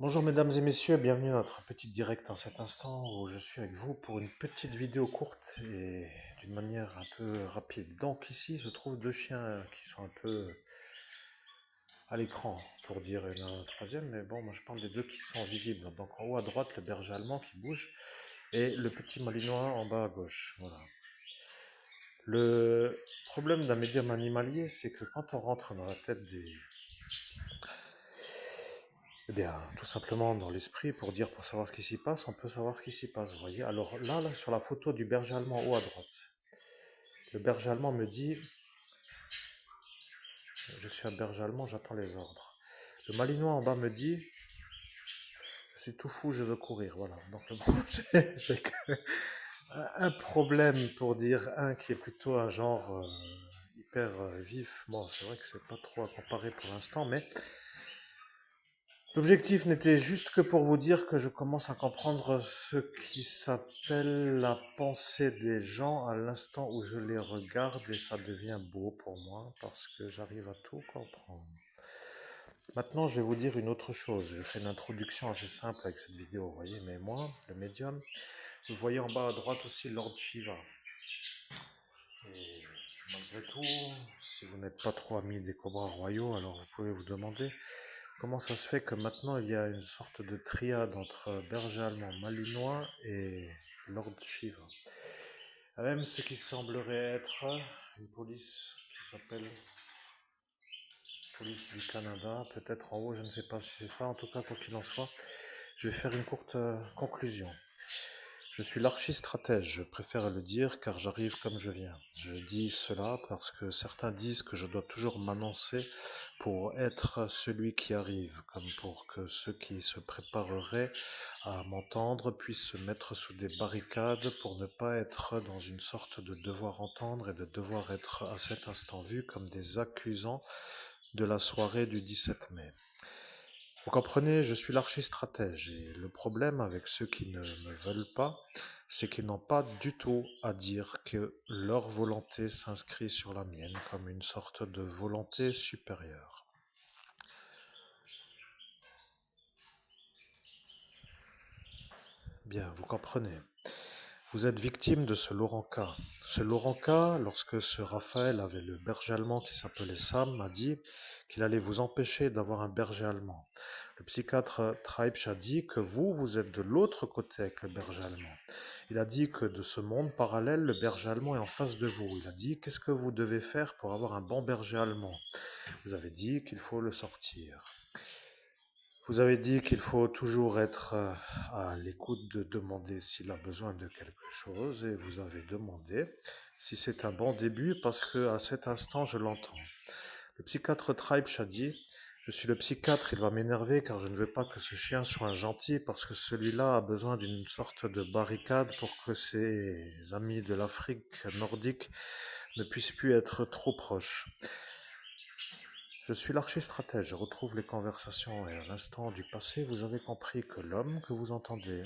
Bonjour mesdames et messieurs, bienvenue à notre petit direct en cet instant où je suis avec vous pour une petite vidéo courte et d'une manière un peu rapide. Donc ici je trouve deux chiens qui sont un peu à l'écran pour dire un troisième, mais bon moi je parle des deux qui sont visibles. Donc en haut à droite le berger allemand qui bouge et le petit malinois en bas à gauche. Voilà. Le problème d'un médium animalier, c'est que quand on rentre dans la tête des, eh bien, tout simplement dans l'esprit, pour savoir ce qui s'y passe, on peut savoir ce qui s'y passe, vous voyez. Alors là, sur la photo du berger allemand haut à droite, le berger allemand me dit, je suis un berger allemand, j'attends les ordres. Le malinois en bas me dit, je suis tout fou, je veux courir, voilà. Donc le projet, c'est que un problème pour dire un qui est plutôt un genre hyper vif, bon, c'est vrai que c'est pas trop à comparer pour l'instant, mais l'objectif n'était juste que pour vous dire que je commence à comprendre ce qui s'appelle la pensée des gens à l'instant où je les regarde et ça devient beau pour moi parce que j'arrive à tout comprendre. Maintenant, je vais vous dire une autre chose. Je fais une introduction assez simple avec cette vidéo, vous voyez, mais moi, le médium, vous voyez en bas à droite aussi Lord Shiva. Et malgré tout, si vous n'êtes pas trop ami des cobras royaux, alors vous pouvez vous demander comment ça se fait que maintenant il y a une sorte de triade entre berger allemand malinois et Lord Shiva. Même ce qui semblerait être une police qui s'appelle Police du Canada, peut-être en haut, je ne sais pas si c'est ça, en tout cas quoi qu'il en soit, je vais faire une courte conclusion. Je suis l'archi-stratège, je préfère le dire car j'arrive comme je viens. Je dis cela parce que certains disent que je dois toujours m'annoncer pour être celui qui arrive, comme pour que ceux qui se prépareraient à m'entendre puissent se mettre sous des barricades pour ne pas être dans une sorte de devoir entendre et de devoir être à cet instant vu comme des accusants de la soirée du 17 mai. Vous comprenez, je suis l'archi-stratège et le problème avec ceux qui ne me veulent pas, c'est qu'ils n'ont pas du tout à dire que leur volonté s'inscrit sur la mienne comme une sorte de volonté supérieure. Bien, vous comprenez. Vous êtes victime de ce Laurent K. Ce Laurent K, lorsque ce Raphaël avait le berger allemand qui s'appelait Sam, m'a dit qu'il allait vous empêcher d'avoir un berger allemand. Le psychiatre Treibsch a dit que vous êtes de l'autre côté avec le berger allemand. Il a dit que de ce monde parallèle, le berger allemand est en face de vous. Il a dit, qu'est-ce que vous devez faire pour avoir un bon berger allemand? Vous avez dit qu'il faut le sortir. Vous avez dit qu'il faut toujours être à l'écoute de demander s'il a besoin de quelque chose et vous avez demandé si c'est un bon début parce que à cet instant je l'entends. Le psychiatre Treibsch a dit je suis le psychiatre, il va m'énerver car je ne veux pas que ce chien soit un gentil parce que celui-là a besoin d'une sorte de barricade pour que ses amis de l'Afrique nordique ne puissent plus être trop proches. Je suis l'archi-stratège, je retrouve les conversations et à l'instant du passé, vous avez compris que l'homme que vous entendez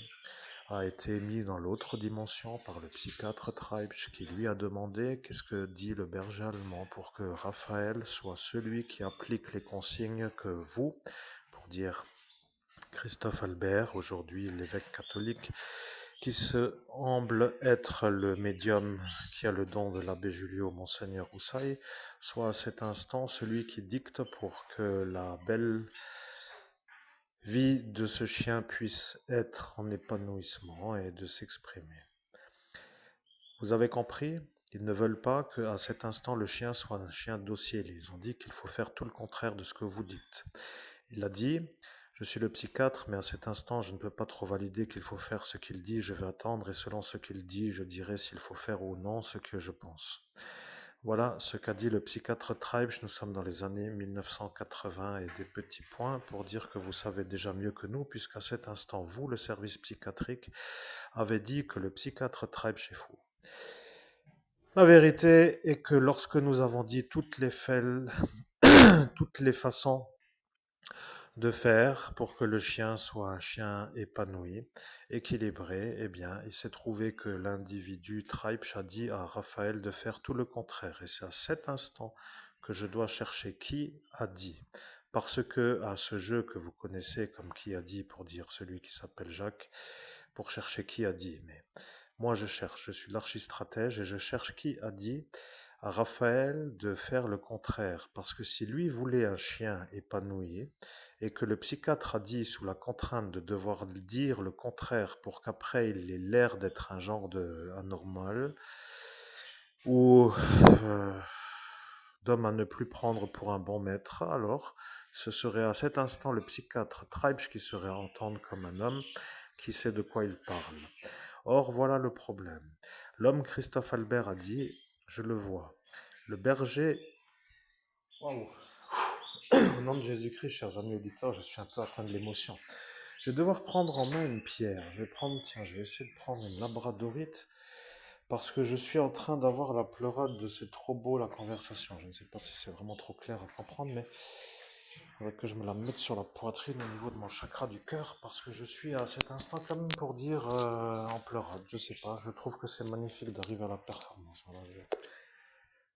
a été mis dans l'autre dimension par le psychiatre Treibsch qui lui a demandé qu'est-ce que dit le berger allemand pour que Raphaël soit celui qui applique les consignes que vous, pour dire Christophe Albert, aujourd'hui l'évêque catholique, qui semble être le médium qui a le don de l'abbé Julio, Monseigneur Houssaye, soit à cet instant celui qui dicte pour que la belle vie de ce chien puisse être en épanouissement et de s'exprimer. Vous avez compris? Ils ne veulent pas qu'à cet instant le chien soit un chien docile. Ils ont dit qu'il faut faire tout le contraire de ce que vous dites. Il a dit, je suis le psychiatre, mais à cet instant, je ne peux pas trop valider qu'il faut faire ce qu'il dit, je vais attendre, et selon ce qu'il dit, je dirai s'il faut faire ou non ce que je pense. Voilà ce qu'a dit le psychiatre Treibsch, nous sommes dans les années 1980 et des petits points pour dire que vous savez déjà mieux que nous, puisqu'à cet instant, vous, le service psychiatrique, avez dit que le psychiatre Treibsch est fou. La vérité est que lorsque nous avons dit toutes les façons de faire pour que le chien soit un chien épanoui, équilibré, eh bien, il s'est trouvé que l'individu Treibsch a dit à Raphaël de faire tout le contraire. Et c'est à cet instant que je dois chercher qui a dit. Parce que à ce jeu que vous connaissez, comme qui a dit pour dire celui qui s'appelle Jacques, pour chercher qui a dit, mais moi je cherche, je suis l'archistratège et je cherche qui a dit à Raphaël de faire le contraire. Parce que si lui voulait un chien épanoui et que le psychiatre a dit sous la contrainte de devoir dire le contraire pour qu'après il ait l'air d'être un genre de anormal ou euh, d'homme à ne plus prendre pour un bon maître, alors ce serait à cet instant le psychiatre Treibsch qui serait à entendre comme un homme qui sait de quoi il parle. Or, voilà le problème. L'homme Christophe Albert a dit, je le vois, le berger... Waouh. Au nom de Jésus-Christ, chers amis auditeurs, je suis un peu atteint de l'émotion. Je vais devoir prendre en main une pierre. Je vais essayer de prendre une labradorite parce que je suis en train d'avoir la pleurade de c'est trop beau la conversation. Je ne sais pas si c'est vraiment trop clair à comprendre, mais il faudrait que je me la mette sur la poitrine au niveau de mon chakra du cœur parce que je suis à cet instant quand même pour dire en pleurade. Je sais pas, je trouve que c'est magnifique d'arriver à la performance. Voilà, je sais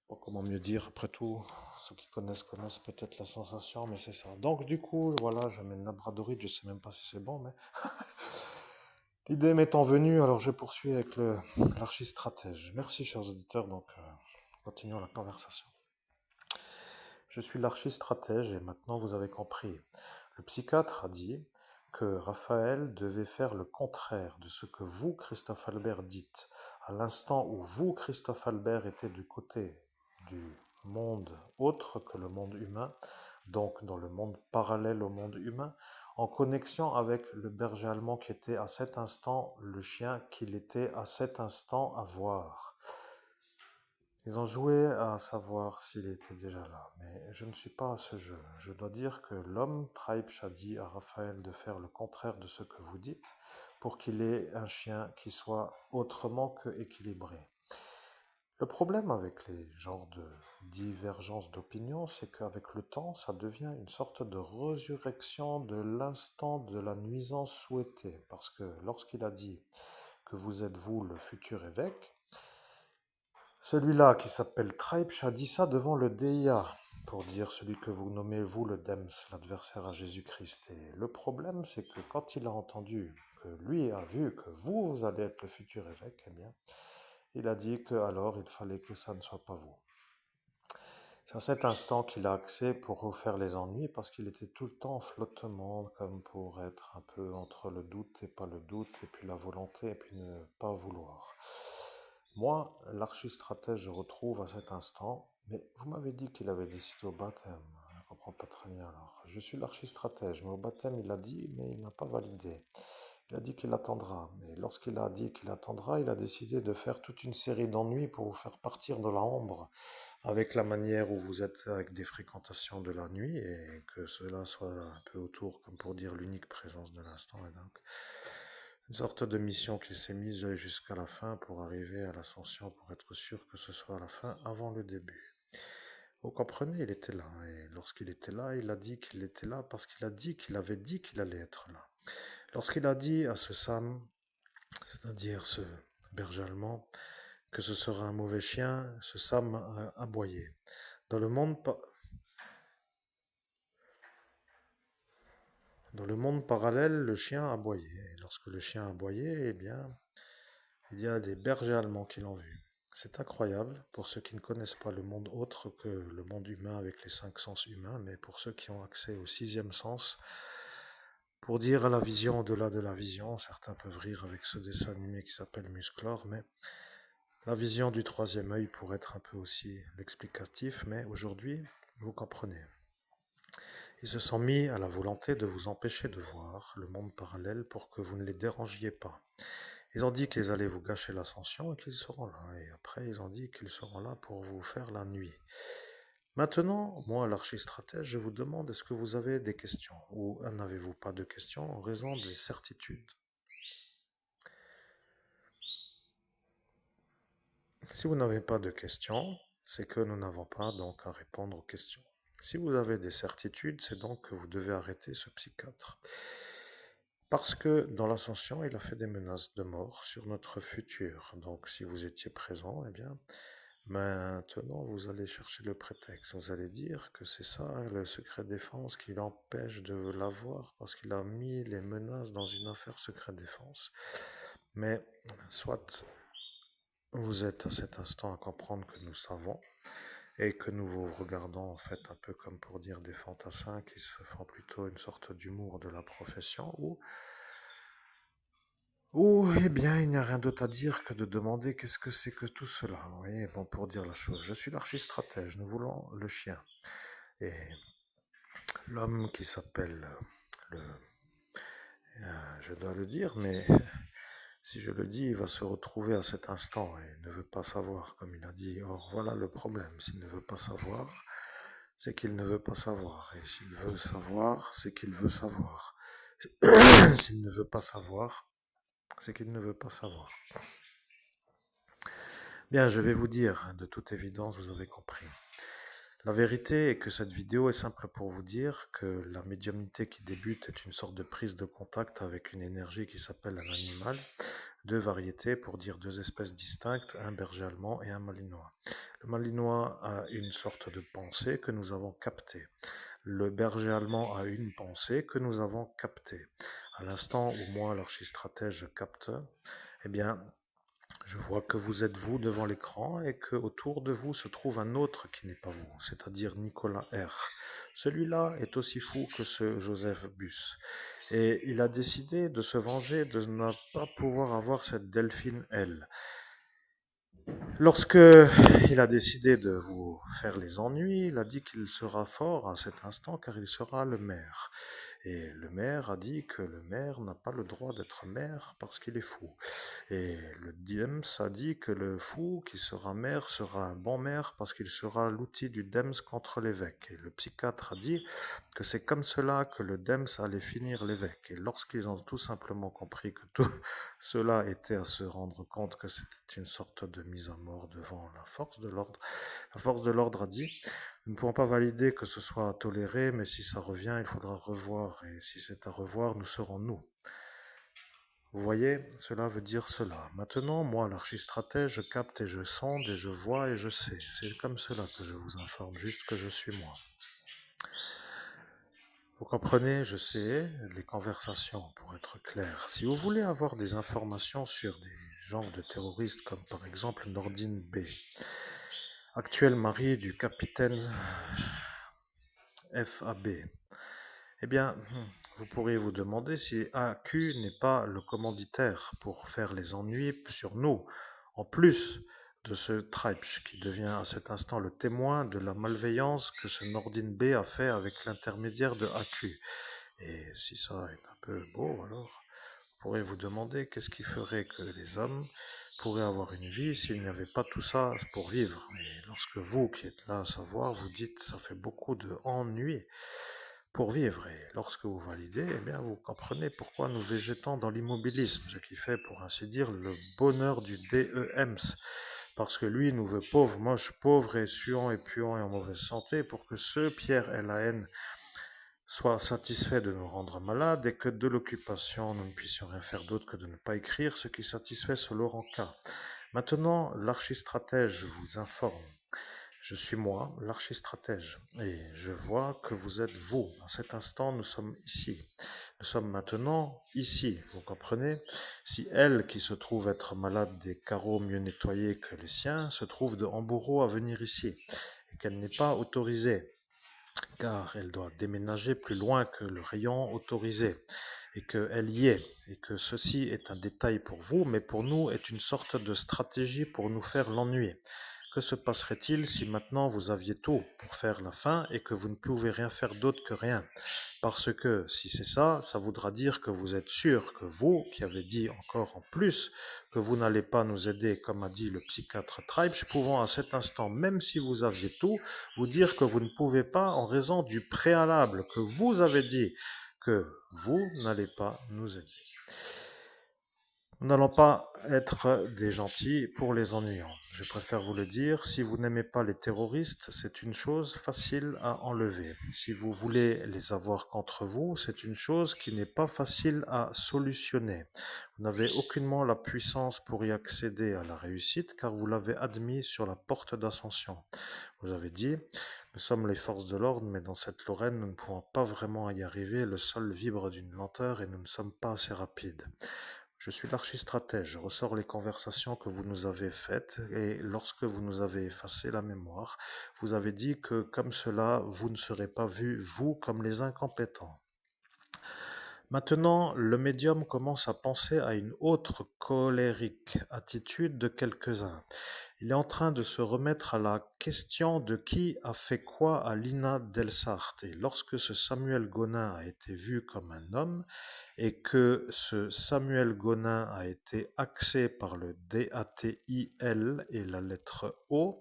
pas comment mieux dire. Après tout, ceux qui connaissent peut-être la sensation, mais c'est ça. Donc du coup, voilà, je mets une labradorite. Je sais même pas si c'est bon, mais l'idée m'étant venue, alors je poursuis avec l'archistratège. Merci, chers auditeurs. Donc, continuons la conversation. Je suis l'archistratège et maintenant vous avez compris. Le psychiatre a dit que Raphaël devait faire le contraire de ce que vous, Christophe Albert, dites. À l'instant où vous, Christophe Albert, étiez du côté du monde autre que le monde humain, donc dans le monde parallèle au monde humain, en connexion avec le berger allemand qui était à cet instant le chien qu'il était à cet instant à voir. Ils ont joué à savoir s'il était déjà là, mais je ne suis pas à ce jeu. Je dois dire que l'homme Treibsch a dit à Raphaël de faire le contraire de ce que vous dites pour qu'il ait un chien qui soit autrement que équilibré. Le problème avec les genres de divergences d'opinion, c'est qu'avec le temps, ça devient une sorte de résurrection de l'instant de la nuisance souhaitée. Parce que lorsqu'il a dit que vous êtes vous le futur évêque, celui-là qui s'appelle Treibsch a dit ça devant le DIA, pour dire celui que vous nommez vous le DEMS, l'adversaire à Jésus-Christ. Et le problème, c'est que quand il a entendu que lui a vu que vous allez être le futur évêque, eh bien, il a dit que alors il fallait que ça ne soit pas vous. C'est à cet instant qu'il a accès pour refaire les ennuis, parce qu'il était tout le temps en flottement, comme pour être un peu entre le doute et pas le doute, et puis la volonté et puis ne pas vouloir. Moi, l'archistratège, je retrouve à cet instant, mais vous m'avez dit qu'il avait décidé au baptême. Je ne comprends pas très bien alors. Je suis l'archistratège, mais au baptême, il a dit, mais il n'a pas validé. Il a dit qu'il attendra. Et lorsqu'il a dit qu'il attendra, il a décidé de faire toute une série d'ennuis pour vous faire partir de la ombre avec la manière où vous êtes avec des fréquentations de la nuit et que cela soit un peu autour, comme pour dire l'unique présence de l'instant. Et donc, une sorte de mission qu'il s'est mise jusqu'à la fin pour arriver à l'ascension, pour être sûr que ce soit à la fin avant le début. Vous comprenez, il était là. Et lorsqu'il était là, il a dit qu'il était là parce qu'il a dit qu'il avait dit qu'il allait être là. Lorsqu'il a dit à ce Sam, c'est-à-dire ce berger allemand, que ce sera un mauvais chien, ce Sam a aboyé. Dans le monde, dans le monde parallèle, le chien a aboyé. Et lorsque le chien a aboyé, eh bien, il y a des bergers allemands qui l'ont vu. C'est incroyable pour ceux qui ne connaissent pas le monde autre que le monde humain avec les 5 sens humains, mais pour ceux qui ont accès au 6e sens, pour dire à la vision au-delà de la vision, certains peuvent rire avec ce dessin animé qui s'appelle Musclor, mais la vision du 3e œil pourrait être un peu aussi l'explicatif, mais aujourd'hui, vous comprenez. Ils se sont mis à la volonté de vous empêcher de voir le monde parallèle pour que vous ne les dérangiez pas. Ils ont dit qu'ils allaient vous gâcher l'ascension et qu'ils seront là. Et après, ils ont dit qu'ils seront là pour vous faire la nuit. Maintenant, moi, l'archistratège, je vous demande, est-ce que vous avez des questions ou n'avez-vous pas de questions en raison des certitudes? Si vous n'avez pas de questions, c'est que nous n'avons pas donc à répondre aux questions. Si vous avez des certitudes, c'est donc que vous devez arrêter ce psychiatre. Parce que dans l'ascension, il a fait des menaces de mort sur notre futur. Donc si vous étiez présent, eh bien, Maintenant, vous allez chercher le prétexte. Vous allez dire que c'est ça le secret défense qui l'empêche de l'avoir parce qu'il a mis les menaces dans une affaire secret défense. Mais soit vous êtes à cet instant à comprendre que nous savons et que nous vous regardons en fait un peu comme pour dire des fantassins qui se font plutôt une sorte d'humour de la profession ou eh bien il n'y a rien d'autre à dire que de demander qu'est-ce que c'est que tout cela. Vous voyez, bon pour dire la chose, je suis l'archistratège, nous voulons le chien. Et l'homme qui s'appelle le... je dois le dire, mais si je le dis, il va se retrouver à cet instant et ne veut pas savoir, comme il a dit. Or, voilà le problème. S'il ne veut pas savoir, c'est qu'il ne veut pas savoir. Et s'il veut savoir, c'est qu'il veut savoir. S'il ne veut pas savoir, c'est qu'il ne veut pas savoir. Bien, je vais vous dire, de toute évidence, vous avez compris. La vérité est que cette vidéo est simple pour vous dire que la médiumnité qui débute est une sorte de prise de contact avec une énergie qui s'appelle un animal, deux variétés pour dire deux espèces distinctes, un berger allemand et un malinois. Le malinois a une sorte de pensée que nous avons captée. Le berger allemand a une pensée que nous avons captée. À l'instant où moi, l'archistratège, capte, eh bien, je vois que vous êtes vous devant l'écran et que autour de vous se trouve un autre qui n'est pas vous, c'est-à-dire Nicolas R. Celui-là est aussi fou que ce Joseph Bus. Et il a décidé de se venger de ne pas pouvoir avoir cette Delphine L. Lorsque il a décidé de vous faire les ennuis, il a dit qu'il sera fort à cet instant car il sera le maire. Et le maire a dit que le maire n'a pas le droit d'être maire parce qu'il est fou. Et le DEMS a dit que le fou qui sera maire sera un bon maire parce qu'il sera l'outil du DEMS contre l'évêque. Et le psychiatre a dit que c'est comme cela que le DEMS allait finir l'évêque. Et lorsqu'ils ont tout simplement compris que tout cela était à se rendre compte que c'était une sorte de mise à mort devant la force de l'ordre a dit: nous ne pouvons pas valider que ce soit toléré, mais si ça revient, il faudra revoir. Et si c'est à revoir, nous serons nous. Vous voyez, cela veut dire cela. Maintenant, moi, l'archistratège, je capte et je sonde et je vois et je sais. C'est comme cela que je vous informe, juste que je suis moi. Vous comprenez, je sais, les conversations, pour être clair. Si vous voulez avoir des informations sur des genres de terroristes, comme par exemple Nordine B, actuel mari du capitaine FAB, eh bien, vous pourriez vous demander si AQ n'est pas le commanditaire pour faire les ennuis sur nous, en plus de ce Treibsch qui devient à cet instant le témoin de la malveillance que ce Nordine B a fait avec l'intermédiaire de AQ. Et si ça est un peu beau, alors vous pourrez vous demander qu'est-ce qui ferait que les hommes pourraient avoir une vie s'il n'y avait pas tout ça pour vivre. Et lorsque vous qui êtes là à savoir, vous dites ça fait beaucoup de ennui pour vivre. Et lorsque vous validez, eh bien, vous comprenez pourquoi nous végétons dans l'immobilisme, ce qui fait, pour ainsi dire, le bonheur du DEMS. Parce que lui nous veut pauvres, moches, pauvres et suants et puants et en mauvaise santé pour que ce Pierre LAN soit satisfait de nous rendre malades et que de l'occupation, nous ne puissions rien faire d'autre que de ne pas écrire, ce qui satisfait ce Laurent K. Maintenant, l'archistratège vous informe. Je suis moi, l'archistratège, et je vois que vous êtes vous. À cet instant, nous sommes ici. Nous sommes maintenant ici, vous comprenez? Si elle, qui se trouve être malade des carreaux mieux nettoyés que les siens, se trouve de Hambourg à venir ici, et qu'elle n'est pas autorisée, car elle doit déménager plus loin que le rayon autorisé, et qu'elle y est, et que ceci est un détail pour vous, mais pour nous est une sorte de stratégie pour nous faire l'ennui. Que se passerait-il si maintenant vous aviez tout pour faire la fin et que vous ne pouvez rien faire d'autre que rien? Parce que si c'est ça, ça voudra dire que vous êtes sûr que vous, qui avez dit encore en plus que vous n'allez pas nous aider, comme a dit le psychiatre Treibsch, pouvons à cet instant, même si vous aviez tout, vous dire que vous ne pouvez pas en raison du préalable que vous avez dit que vous n'allez pas nous aider. Nous n'allons pas être des gentils pour les ennuyants. Je préfère vous le dire, si vous n'aimez pas les terroristes, c'est une chose facile à enlever. Si vous voulez les avoir contre vous, c'est une chose qui n'est pas facile à solutionner. Vous n'avez aucunement la puissance pour y accéder à la réussite car vous l'avez admis sur la porte d'ascension. Vous avez dit, nous sommes les forces de l'ordre, mais dans cette Lorraine, nous ne pouvons pas vraiment y arriver. Le sol vibre d'une lenteur et nous ne sommes pas assez rapides. Je suis l'archistratège, je ressors les conversations que vous nous avez faites et lorsque vous nous avez effacé la mémoire, vous avez dit que comme cela, vous ne serez pas vus, vous, comme les incompétents. Maintenant, le médium commence à penser à une autre colérique attitude de quelques-uns. Il est en train de se remettre à la question de qui a fait quoi à Lina Delsart. Et lorsque ce Samuel Gonin a été vu comme un homme et que ce Samuel Gonin a été axé par le DATIL et la lettre O,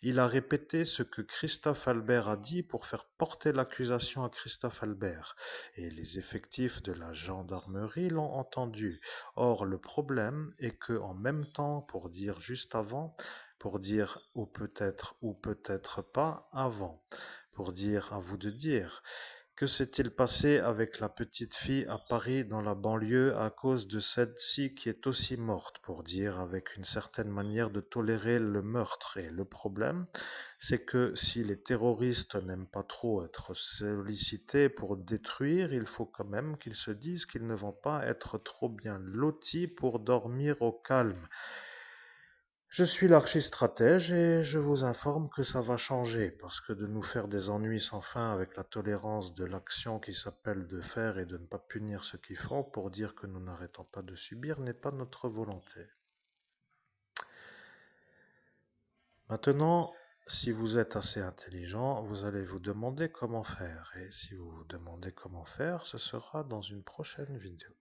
il a répété ce que Christophe Albert a dit pour faire porter l'accusation à Christophe Albert. Et les effectifs de la gendarmerie l'ont entendu. Or, le problème est que, en même temps, pour dire juste avant, pour dire ou peut-être pas avant, pour dire à vous de dire, que s'est-il passé avec la petite fille à Paris dans la banlieue à cause de celle-ci qui est aussi morte, pour dire avec une certaine manière de tolérer le meurtre. Et le problème, c'est que si les terroristes n'aiment pas trop être sollicités pour détruire, il faut quand même qu'ils se disent qu'ils ne vont pas être trop bien lotis pour dormir au calme. Je suis l'archistratège et je vous informe que ça va changer, parce que de nous faire des ennuis sans fin avec la tolérance de l'action qui s'appelle de faire et de ne pas punir ceux qui font pour dire que nous n'arrêtons pas de subir n'est pas notre volonté. Maintenant, si vous êtes assez intelligent, vous allez vous demander comment faire. Et si vous vous demandez comment faire, ce sera dans une prochaine vidéo.